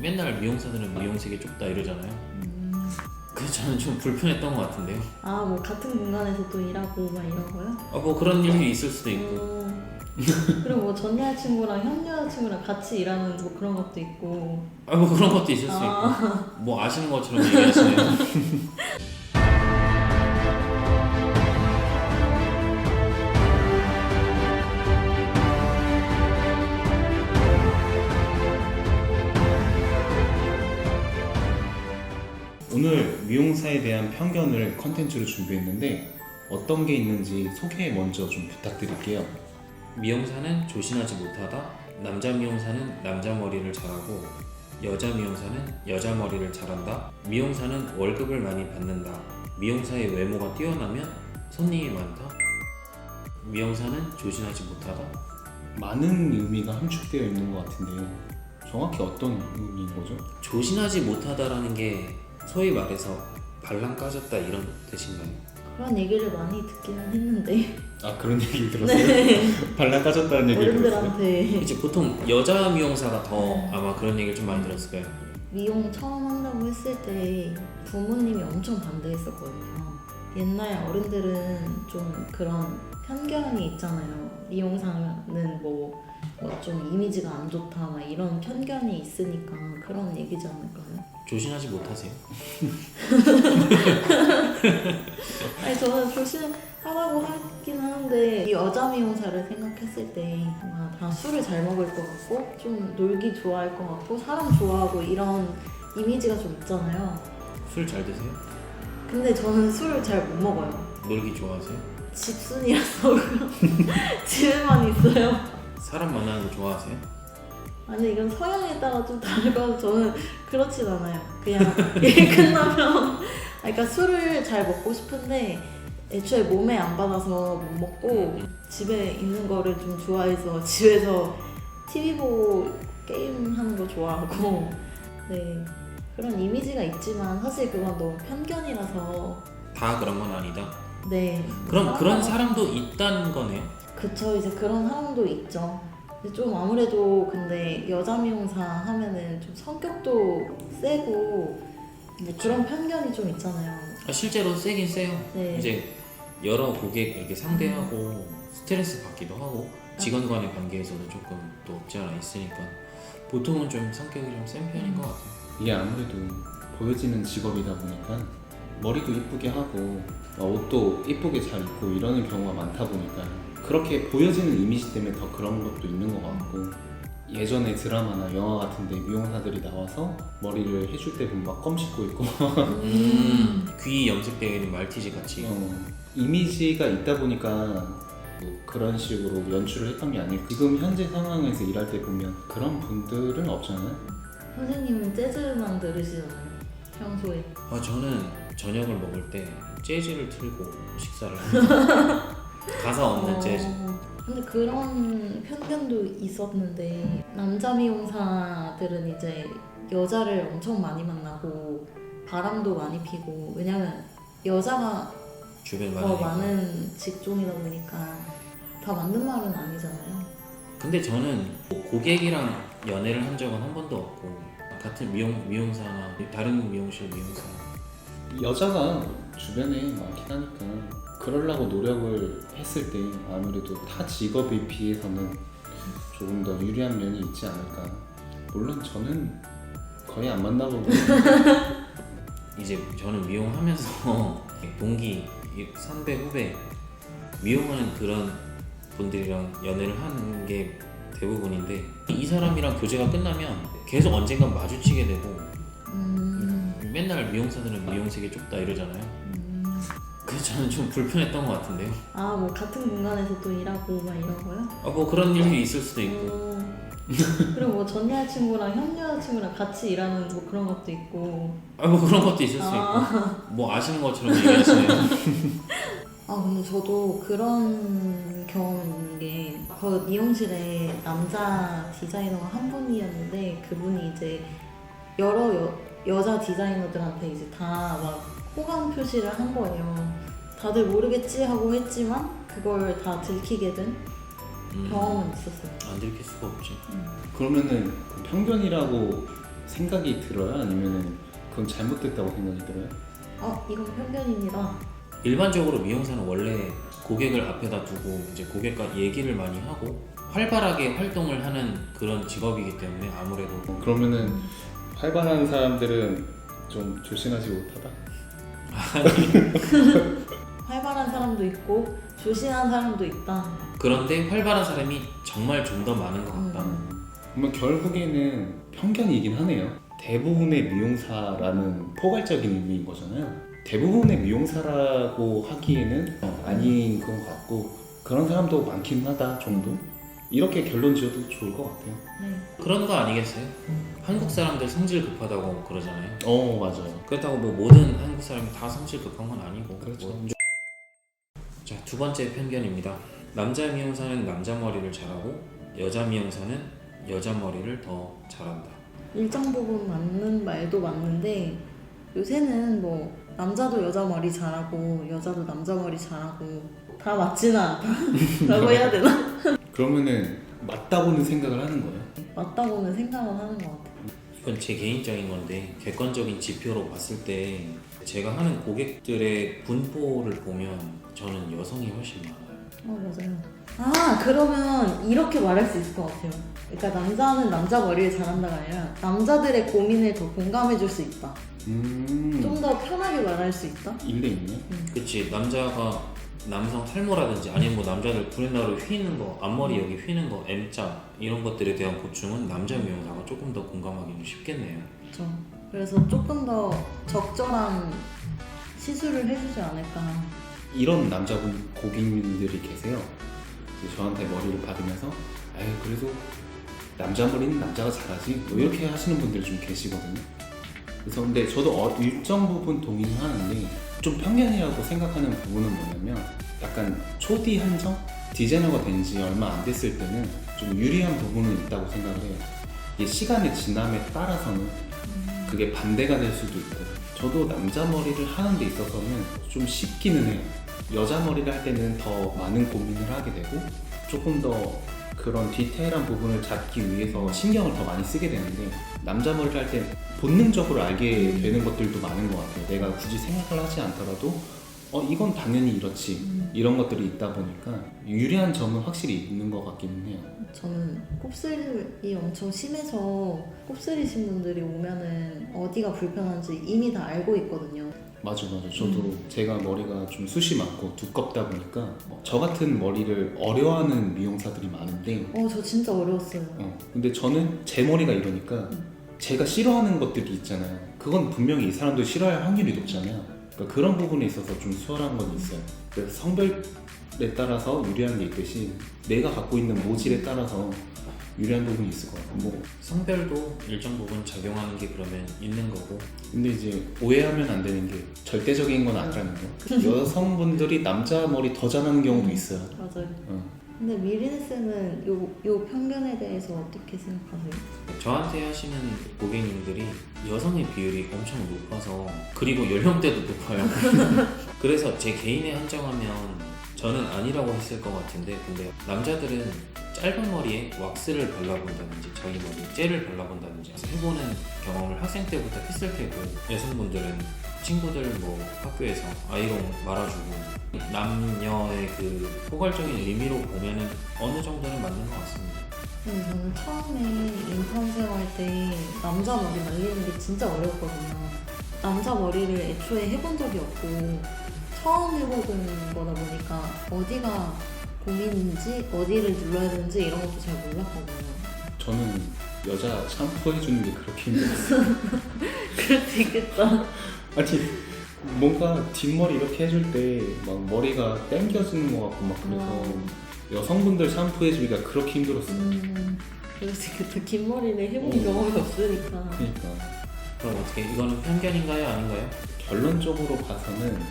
맨날 미용사들은 미용색이 좁다 이러잖아요. 그래서 저는 좀 불편했던 것 같은데요. 아, 뭐 같은 공간에서 또 일하고 막 이런 거요? 뭐 그런 일이 있을 수도 있고. 그럼 뭐 전 여자친구랑 현 여자친구랑 같이 일하는 뭐 그런 것도 있고. 뭐 그런 것도 있을 수 있고. 뭐 아시는 것처럼 얘기하시네요. 오늘 미용사에 대한 편견을 컨텐츠로 준비했는데 어떤 게 있는지 소개 먼저 좀 부탁드릴게요. 미용사는 조신하지 못하다. 남자 미용사는 남자 머리를 잘하고 여자 미용사는 여자 머리를 잘한다. 미용사는 월급을 많이 받는다. 미용사의 외모가 뛰어나면 손님이 많다. 미용사는 조신하지 못하다. 많은 의미가 함축되어 있는 것 같은데 정확히 어떤 의미인 거죠? 조신하지 못하다라는 게 소위 말해서 발랑 까졌다 이런 뜻인가요? 그런 얘기를 많이 듣기는 했는데. 아, 그런 얘기를 들었어요? 네. 발랑 까졌다는 얘기를 들었어요? 어른들한테 이제 보통 여자 미용사가 더 아마 그런 얘기를 좀 많이 들었을 거예요. 미용 처음 한다고 했을 때 부모님이 엄청 반대했었거든요. 옛날 어른들은 좀 그런 편견이 있잖아요. 미용사는 뭐 좀 이미지가 안 좋다 막 이런 편견이 있으니까 그런 얘기지 않을까요? 조신하지 못하세요? 아니 저는 조심하라고 하긴 하는데 이 여자 미용사를 생각했을 때 뭔가 다 술을 잘 먹을 것 같고 좀 놀기 좋아할 것 같고 사람 좋아하고 이런 이미지가 좀 있잖아요. 술 잘 드세요? 근데 저는 술을 잘 못 먹어요. 놀기 좋아하세요? 집순이라서 집에만 있어요. 사람 만나는 거 좋아하세요? 아니 이건 성향에 따라 좀 다를 것 같아서 저는 그렇진 않아요. 그냥 일 끝나면 그러니까 술을 잘 먹고 싶은데 애초에 몸에 안 받아서 못 먹고 집에 있는 거를 좀 좋아해서 집에서 TV 보고 게임하는 거 좋아하고 네 그런 이미지가 있지만 사실 그건 너무 편견이라서 다 그런 건 아니다. 네 그럼 그런 사람도 있다는 거네요? 그쵸 이제 그런 사람도 있죠. 근데 좀 아무래도 근데 여자 미용사 하면은 좀 성격도 세고 뭐 그런 편견이 좀 있잖아요. 실제로 세긴 세요. 네. 이제 여러 고객 이렇게 상대하고 스트레스 받기도 하고 직원 간의 관계에서도 조금 또 없지 않아 있으니까 보통은 좀 성격이 좀 센 편인 것 같아요. 이게 아무래도 보여지는 직업이다 보니까 머리도 이쁘게 하고 옷도 이쁘게 잘 입고 이러는 경우가 많다 보니까 그렇게 보여지는 이미지 때문에 더 그런 것도 있는 것 같고 예전에 드라마나 영화 같은데 미용사들이 나와서 머리를 해줄 때 보면 막 껌 씹고 있고 귀 염색되어 있는 말티즈 같이 이미지가 있다 보니까 뭐 그런 식으로 연출을 했던 게 아니고 지금 현재 상황에서 일할 때 보면 그런 분들은 없잖아요. 선생님은 재즈만 들으시잖아요. 평소에. 저는 저녁을 먹을 때 재즈를 틀고 식사를 합니다. 가사 없는 재즈. 근데 그런 편견도 있었는데 남자 미용사들은 이제 여자를 엄청 많이 만나고 바람도 많이 피고 왜냐면 여자가 주변 더 많으니까. 많은 직종이다 보니까 다 맞는 말은 아니잖아요. 근데 저는 고객이랑 연애를 한 적은 한 번도 없고 같은 미용사나 다른 미용실 미용사 여자가 주변에 많긴 하니까 그러려고 노력을 했을 때 아무래도 타 직업에 비해서는 조금 더 유리한 면이 있지 않을까. 물론 저는 거의 안 만나보고 이제 저는 미용하면서 동기, 선배, 후배 미용하는 그런 분들이랑 연애를 하는 게 대부분인데 이 사람이랑 교제가 끝나면 계속 언젠간 마주치게 되고 맨날 미용사들은 미용색이 좁다 이러잖아요. 그래서 저는 좀 불편했던 것 같은데요. 아, 뭐 같은 공간에서 또 일하고 막 이런 거요? 뭐 그런 일이 있을 수도 있고. 그리고 뭐 전 여자친구랑 현 여자친구랑 같이 일하는 뭐 그런 것도 있고. 뭐 그런 것도 있을 수 있고. 뭐 아시는 것처럼 얘기하시네요. 근데 저도 그런 경험이 있는 게 그 미용실에 남자 디자이너가 한 분이었는데 그분이 이제 여러 여자 디자이너들한테 이제 다 막 호감 표시를 한 거예요. 다들 모르겠지 하고 했지만 그걸 다 들키게 된 경험은 있었어요. 안 들킬 수가 없지. 그러면은 그 편견이라고 생각이 들어요? 아니면은 그건 잘못됐다고 생각이 들어요? 이건 편견입니다. 일반적으로 미용사는 원래 고객을 앞에다 두고 이제 고객과 얘기를 많이 하고 활발하게 활동을 하는 그런 직업이기 때문에 아무래도 그러면은 활발한 사람들은 좀 조신하지 못하다? 활발한 사람도 있고 조신한 사람도 있다. 그런데 활발한 사람이 정말 좀 더 많은 것 같다. 그러면 결국에는 편견이긴 하네요. 대부분의 미용사라는 포괄적인 의미인 거잖아요. 대부분의 미용사라고 하기에는 아닌 것 같고 그런 사람도 많긴 하다 정도? 이렇게 결론 지어도 좋을 것 같아요. 네. 그런 거 아니겠어요? 한국 사람들 성질 급하다고 그러잖아요. 맞아요. 그렇다고 뭐 모든 한국 사람이 다 성질 급한 건 아니고. 그렇죠. 자, 두 번째 편견입니다. 남자 미용사는 남자 머리를 잘하고 여자 미용사는 여자 머리를 더 잘한다. 일정 부분 맞는 말도 맞는데 요새는 뭐 남자도 여자 머리 잘하고 여자도 남자 머리 잘하고 다 맞지는 않다라고 해야 되나? 그러면은 맞다고는 생각을 하는 거예요? 맞다고는 생각은 하는 것 같아요. 이건 제 개인적인 건데 객관적인 지표로 봤을 때 제가 하는 고객들의 분포를 보면 저는 여성이 훨씬 많아요. 맞아요. 그러면 이렇게 말할 수 있을 것 같아요. 그러니까 남자는 남자 머리를 잘한다가 아니라 남자들의 고민을 더 공감해 줄 수 있다. 좀 더 편하게 말할 수 있다. 있네. 그치, 남자가 남성 탈모라든지 아니면 뭐 남자들 브랜나로 휘는 거, 앞머리 여기 휘는 거, M자 이런 것들에 대한 고충은 남자 미용사가 조금 더 공감하기는 쉽겠네요. 그렇죠. 그래서 조금 더 적절한 시술을 해주지 않을까. 이런 남자분 고객님들이 계세요. 이제 저한테 머리를 받으면서 그래도 남자 머리는 남자가 잘하지 뭐 이렇게 하시는 분들이 좀 계시거든요. 그래서 근데 저도 일정 부분 동의는 하는데 좀 편견이라고 생각하는 부분은 뭐냐면 약간 초디 한정? 디자이너가 된 지 얼마 안 됐을 때는 좀 유리한 부분은 있다고 생각을 해요. 이게 시간의 지남에 따라서는 그게 반대가 될 수도 있고 저도 남자 머리를 하는 데 있어서는 좀 쉽기는 해요. 여자 머리를 할 때는 더 많은 고민을 하게 되고 조금 더 그런 디테일한 부분을 잡기 위해서 신경을 더 많이 쓰게 되는데 남자 머리를 할 때 본능적으로 알게 되는 것들도 많은 것 같아요. 내가 굳이 생각을 하지 않더라도 이건 당연히 이렇지 이런 것들이 있다 보니까 유리한 점은 확실히 있는 것 같기는 해요. 저는 곱슬이 엄청 심해서 곱슬이신 분들이 오면은 어디가 불편한지 이미 다 알고 있거든요. 맞아. 저도 제가 머리가 좀 숱이 많고 두껍다 보니까 저 같은 머리를 어려워하는 미용사들이 많은데 저 진짜 어려웠어요. 근데 저는 제 머리가 이러니까 제가 싫어하는 것들이 있잖아요. 그건 분명히 이 사람도 싫어할 확률이 높잖아요. 그러니까 그런 부분에 있어서 좀 수월한 건 있어요. 그래서 성별에 따라서 유리한 게 있듯이 내가 갖고 있는 모질에 따라서 유리한 부분이 있을 것 같고 뭐 성별도 일정 부분 작용하는 게 그러면 있는 거고 근데 이제 오해하면 안 되는 게 절대적인 건 아니라는 거. 여성분들이 남자 머리 더 잘하는 경우도 있어요. 맞아요. 근데 미리네 쌤은 요 편견에 대해서 어떻게 생각하세요? 저한테 하시는 고객님들이 여성의 비율이 엄청 높아서 그리고 연령대도 높아요. 그래서 제 개인에 한정하면 저는 아니라고 했을 것 같은데 근데 남자들은 짧은 머리에 왁스를 발라본다든지 자기 머리에 젤을 발라본다든지 해보는 경험을 학생 때부터 했을 테고 여성분들은 친구들 뭐 학교에서 아이롱 말아주고 남녀의 그 포괄적인 의미로 보면은 어느 정도는 맞는 것 같습니다. 저는 처음에 인턴 생활 때 남자 머리 말리는 게 진짜 어려웠거든요. 남자 머리를 애초에 해본 적이 없고 처음 해보는 거다 보니까 어디가 고민인지 어디를 눌러야 되는지 이런 것도 잘 몰랐거든요. 저는 여자 샴푸 해주는 게 그렇게 힘들었어요. 그럴 수 있겠다. 아니 뭔가 뒷머리 이렇게 해줄 때 막 머리가 당겨지는 것 같고 막 그래서 여성분들 샴푸 해주기가 그렇게 힘들었어요. 그럴 수 있겠다. 긴 머리를 해본 경험이 없으니까. 그러니까 그럼 어떻게 이거는 편견인가요 아닌가요? 결론적으로 봐서는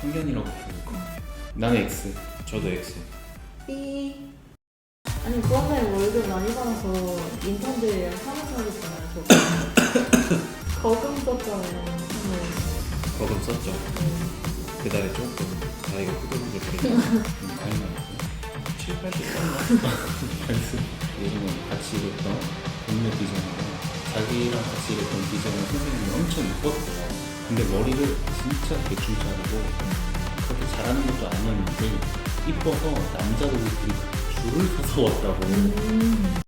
편견이라고 봐야 될 것 같아요. 나는 X. 저도 X. 삐. 아니 그런데 월급 많이 받아서 인턴들이랑 사무소 하겠잖아요. 저 거금 썼잖아요. 거금 썼죠. 그달에 조금 나이가 후들후들 많이 나왔어요. 7, 80 썼나? 요즘은 같이 있던 동네 디자이너가 자기랑 같이 일했던 디자이너 선생님이 엄청 이뻤대요. 근데 머리를 진짜 대충 자르고 그렇게 잘하는 것도 아니었는데 이뻐서 남자들이 줄을 서서 왔다고.